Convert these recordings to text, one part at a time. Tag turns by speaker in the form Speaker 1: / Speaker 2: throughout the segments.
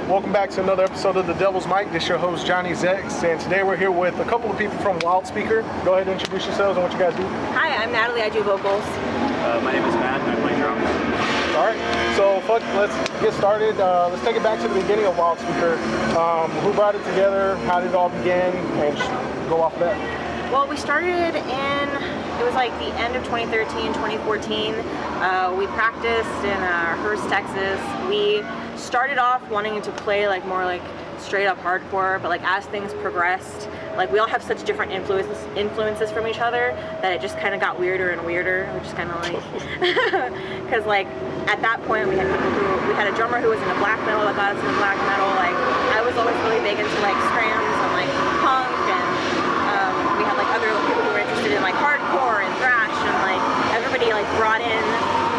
Speaker 1: welcome back to another episode of The Devil's Mic. This is your host, Johnny Zex, and today we're here with a couple of people from Wildspeaker. Go ahead and introduce yourselves and what you guys do.
Speaker 2: Hi, I'm Natalie. I do vocals.
Speaker 3: My name is Matt, and I play drums.
Speaker 1: All right, so let's get started. Let's take it back to the beginning of Wildspeaker. Who brought it together? How did it all begin? And just go off of that.
Speaker 2: Well, we started it was like the end of 2013, 2014. We practiced in Hearst, Texas. We started off wanting to play like more like straight up hardcore, but like as things progressed, like we all have such different influences from each other that it just kind of got weirder and weirder, which is kind of like, because like at that point we had a drummer who was into black metal that got us into black metal. Like I was always really big into like scrams and like punk, and we had like other people who were interested in like hardcore and thrash, and like everybody like brought in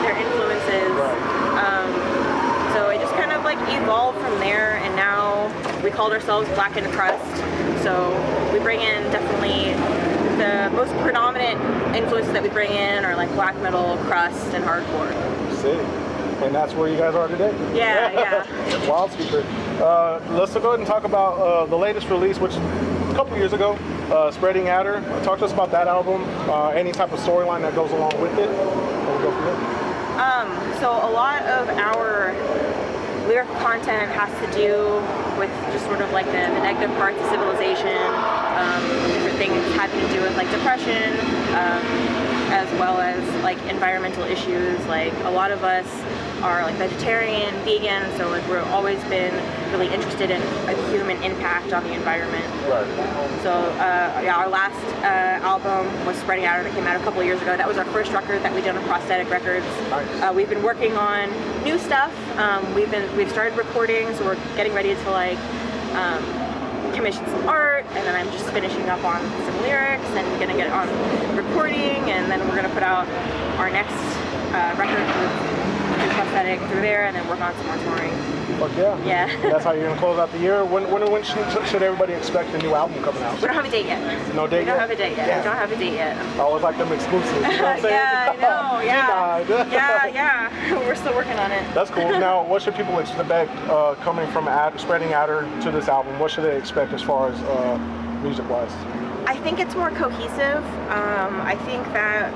Speaker 2: their influences. So it just kind of like evolved from there, and now we called ourselves Blackened Crust. So we bring in definitely the most predominant influences that we bring in are like black metal, crust, and hardcore.
Speaker 1: Sick. And that's where you guys are today.
Speaker 2: Yeah.
Speaker 1: Wildspeaker. Let's go ahead and talk about the latest release, which a couple years ago, Spreading Adder. Talk to us about that album, any type of storyline that goes along with it, and we'll go from there.
Speaker 2: So a lot of our lyrical content has to do with just sort of like the negative parts of civilization, different things having to do with like depression, as well as like environmental issues. Like a lot of us are like vegetarian, vegan, so like we've always been really interested in a human impact on the environment.
Speaker 1: Right.
Speaker 2: So yeah, our last album was Spreading Out, that came out a couple of years ago. That was our first record that we did on Prosthetic Records.
Speaker 1: Nice.
Speaker 2: We've been working on new stuff. We've started recording, so we're getting ready to like commission some art, and then I'm just finishing up on some lyrics and gonna get on recording, and then we're gonna put out our next record through Prosthetic through there, and then work on some more touring.
Speaker 1: Fuck yeah.
Speaker 2: Yeah.
Speaker 1: That's how you're gonna close out the year. When should everybody expect a new album coming out?
Speaker 2: We don't have a date yet.
Speaker 1: No date yet?
Speaker 2: We don't have a date yet.
Speaker 1: Yeah.
Speaker 2: We don't have a date yet.
Speaker 1: I always like them exclusives. You know what I'm saying?
Speaker 2: Yeah, I know. Yeah. yeah. We're still working on it.
Speaker 1: That's cool. Now, what should people expect coming from Spreading Adder to this album? What should they expect as far as music-wise?
Speaker 2: I think it's more cohesive. I think that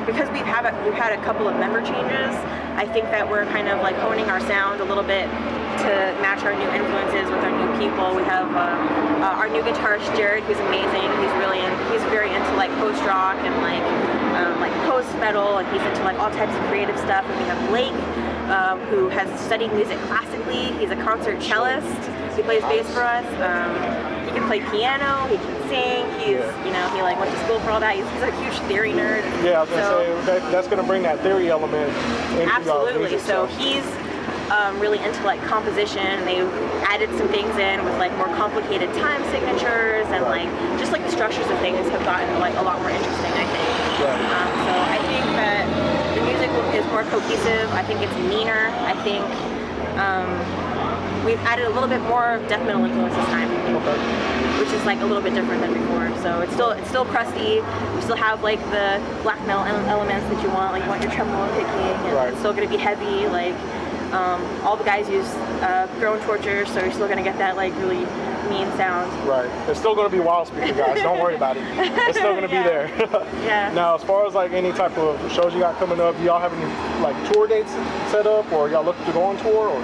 Speaker 2: because we've had a couple of member changes, I think that we're kind of like honing our sound a little bit to match our new influences with our new people. We have our new guitarist Jared, who's amazing. He's very into like post rock and like post metal, and he's into like all types of creative stuff. And we have Blake, who has studied music classically. He's a concert cellist. He plays bass for us. He can play piano. He can sing. He like went to school for all that. He's a huge theory nerd.
Speaker 1: Yeah, I was gonna say that's gonna bring that theory element into
Speaker 2: absolutely.
Speaker 1: Music,
Speaker 2: so he's really into like composition. They've added some things in with like more complicated time signatures, and like just like the structures of things have gotten like a lot more interesting, I think.
Speaker 1: Right.
Speaker 2: So I think that the music is more cohesive. I think it's meaner. I think we've added a little bit more death metal influence this time, which is like a little bit different than before. So it's still crusty. We still have like the black metal elements that you want, like you want your tremolo picking, and it's still going to be heavy. Like all the guys use Throne Torture, so you're still going to get that like really mean sound.
Speaker 1: Right. It's still going to be Wildspeaker, guys. Don't worry about it. It's still going to be there.
Speaker 2: Yeah.
Speaker 1: Now, as far as like any type of shows you got coming up, do y'all have any like tour dates set up, or y'all looking to go on tour? Or?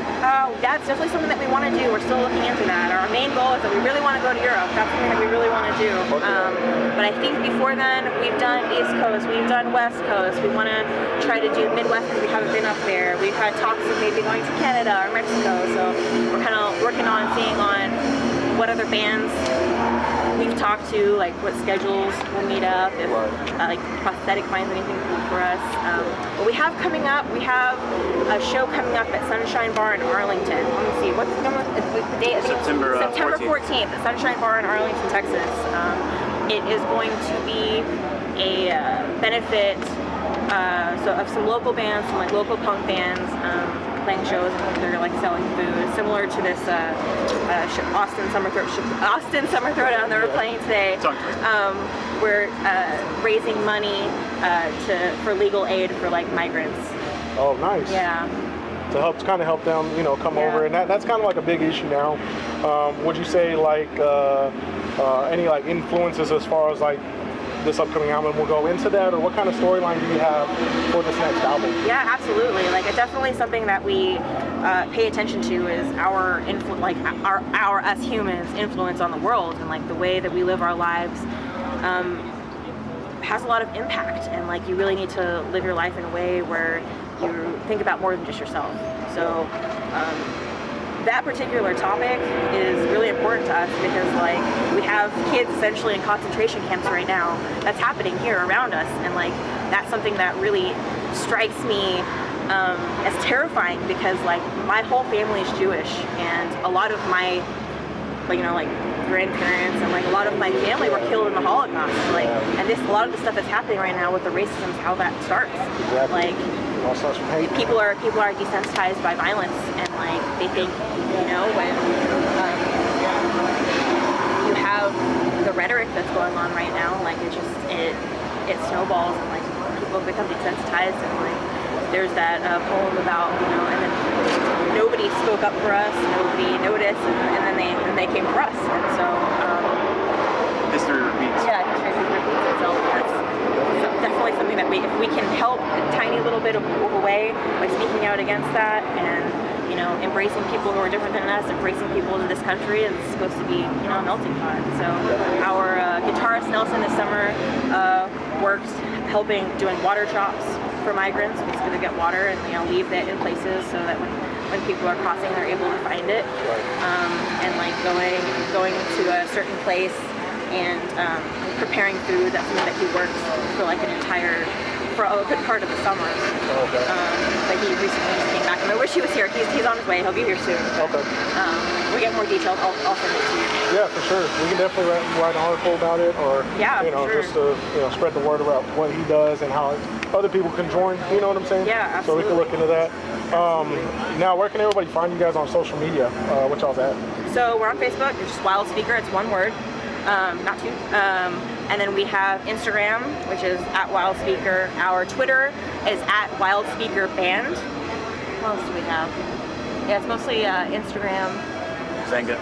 Speaker 2: That's definitely something that we want to do. We're still looking into that. Our main goal is that we really want to go to Europe. That's something that we really want to do. But I think before then, we've done East Coast, we've done West Coast. We want to try to do Midwest because we haven't been up there. We've had talks of maybe going to Canada or Mexico. So we're kind of working on seeing on what other bands we've talked to, like what schedules we'll meet up, if like Prosthetic finds anything cool for us. What we have coming up, we have a show coming up at Sunshine Bar in Arlington. Let me see, what's the date?
Speaker 3: September
Speaker 2: 14th at Sunshine Bar in Arlington, Texas. It is going to be a benefit of some local bands, some like local punk bands, playing shows, and they're like selling food, similar to this Austin Summer Throwdown that we're playing today. We're raising money for legal aid for like migrants.
Speaker 1: Oh, nice.
Speaker 2: Yeah.
Speaker 1: to kind of help them, you know, come
Speaker 2: Yeah.
Speaker 1: over, and that's kind of like a big issue now. Would you say like any like influences as far as like this upcoming album will go into that, or what kind of storyline do you have for this next album?
Speaker 2: Yeah, absolutely. Like, it's definitely something that we pay attention to is our our us humans influence on the world, and like the way that we live our lives has a lot of impact. And like, you really need to live your life in a way where you think about more than just yourself. So that particular topic is really important to us because like we have kids essentially in concentration camps right now. That's happening here around us, and like that's something that really strikes me as terrifying because like my whole family is Jewish, and a lot of my grandparents and like a lot of my family were killed in the Holocaust. Like, and a lot of the stuff that's happening right now with the racism is how that starts.
Speaker 1: Exactly.
Speaker 2: Like,
Speaker 1: All starts from hate.
Speaker 2: people are desensitized by violence, and like they think, you know, when you have the rhetoric that's going on right now, like it snowballs, and like people become desensitized, and like there's that poem about, you know, and then nobody spoke up for us, nobody noticed, and then they came for us, and so
Speaker 3: History repeats.
Speaker 2: yeah, history repeats itself. That's definitely something that if we can help a tiny little bit of a way by speaking out against that, and you know, embracing people who are different than us, embracing people in this country is supposed to be, you know, a melting pot. So our guitarist Nelson this summer worked doing water drops for migrants. He's going to get water and, you know, leave it in places so that when people are crossing, they're able to find it. And like going to a certain place and preparing food. That's something that he works for like for a good part of the summer. But he recently just came back, and I wish he was here. He's on his way. He'll be here soon.
Speaker 1: Okay.
Speaker 2: We get more details. I'll send it to you.
Speaker 1: Yeah, for sure. We can definitely write an article about it, or
Speaker 2: Yeah,
Speaker 1: you know,
Speaker 2: for sure.
Speaker 1: just to, you know, spread the word about what he does and how other people can join. You know what I'm saying?
Speaker 2: Yeah,
Speaker 1: So we can look into that.
Speaker 2: Absolutely.
Speaker 1: Now, where can everybody find you guys on social media? What y'all's at?
Speaker 2: So we're on Facebook. It's just Wildspeaker. It's one word, not two. And then we have Instagram, which is @Wildspeaker. Our Twitter is @WildspeakerBand. What else do we have? Yeah, it's mostly Instagram.
Speaker 3: Zanga.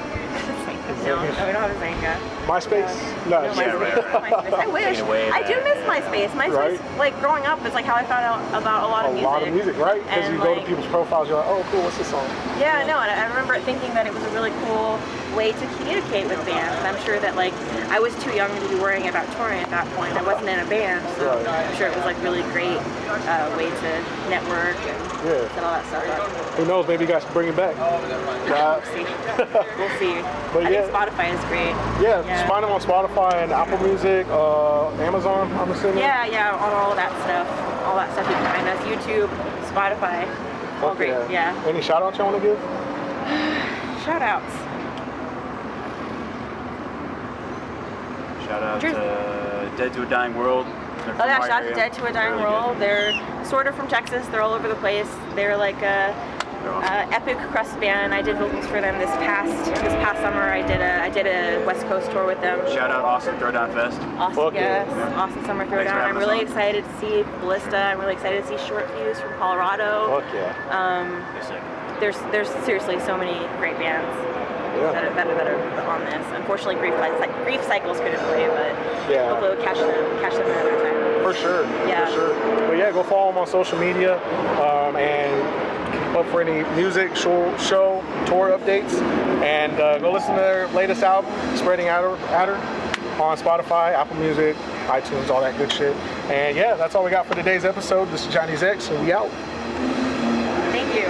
Speaker 2: No, we don't have a Zanga.
Speaker 1: MySpace?
Speaker 2: No,
Speaker 1: No,
Speaker 2: MySpace. I wish.
Speaker 3: Taking away
Speaker 2: I do
Speaker 3: that.
Speaker 2: miss MySpace. MySpace,
Speaker 1: Right.
Speaker 2: like growing up, is like how I found out about a lot of music.
Speaker 1: A lot of music, right? Because
Speaker 2: And,
Speaker 1: you go to
Speaker 2: like,
Speaker 1: people's profiles, you're like, oh, cool, what's this song?
Speaker 2: Yeah, no, and I remember thinking that it was a really cool way to communicate with bands. And I'm sure that like I was too young to be worrying about touring at that point. I wasn't in a band, so
Speaker 1: Right.
Speaker 2: I'm sure it was like really great way to network and set all that stuff up.
Speaker 1: Who knows? Maybe you guys can bring it back.
Speaker 2: We'll see. We'll see.
Speaker 1: But
Speaker 2: I
Speaker 1: yeah.
Speaker 2: think Spotify is great.
Speaker 1: Yeah, just find them on Spotify and Apple Music, Amazon, I'm assuming.
Speaker 2: Yeah, on all of that stuff. All that stuff you can find us. YouTube, Spotify. All
Speaker 1: Fuck
Speaker 2: great. Yeah.
Speaker 1: Any shout outs you want to give?
Speaker 2: Shout outs.
Speaker 3: Shout out
Speaker 2: Cheers.
Speaker 3: to Dead to a Dying World. They're
Speaker 2: Oh
Speaker 3: from
Speaker 2: yeah,
Speaker 3: our
Speaker 2: shout out to
Speaker 3: area.
Speaker 2: Dead to a Dying
Speaker 3: Really
Speaker 2: World.
Speaker 3: good.
Speaker 2: They're sort of from Texas. They're all over the place. They're like a
Speaker 3: They're awesome.
Speaker 2: epic crust band. I did vocals for them this past summer. I did a West Coast tour with them.
Speaker 3: Shout out Austin Throwdown Fest.
Speaker 2: Austin,
Speaker 1: Fuck
Speaker 2: yes,
Speaker 3: yeah.
Speaker 2: Austin Summer
Speaker 3: Thanks for
Speaker 2: Throwdown. I'm
Speaker 3: having us
Speaker 2: really
Speaker 3: on.
Speaker 2: excited to see Ballista. I'm really excited to see Short Fuse from Colorado.
Speaker 1: Fuck yeah.
Speaker 2: There's seriously so many great bands that are on this. Unfortunately, Grief Cycles couldn't play, but
Speaker 1: Yeah.
Speaker 2: hopefully we'll catch them another time.
Speaker 1: For sure.
Speaker 2: Yeah.
Speaker 1: For sure. But yeah, go follow them on social media and keep up for any music, show, tour updates. And go listen to their latest album, Spreading Adder, on Spotify, Apple Music, iTunes, all that good shit. And yeah, that's all we got for today's episode. This is Johnny's X, and we out.
Speaker 2: Thank you.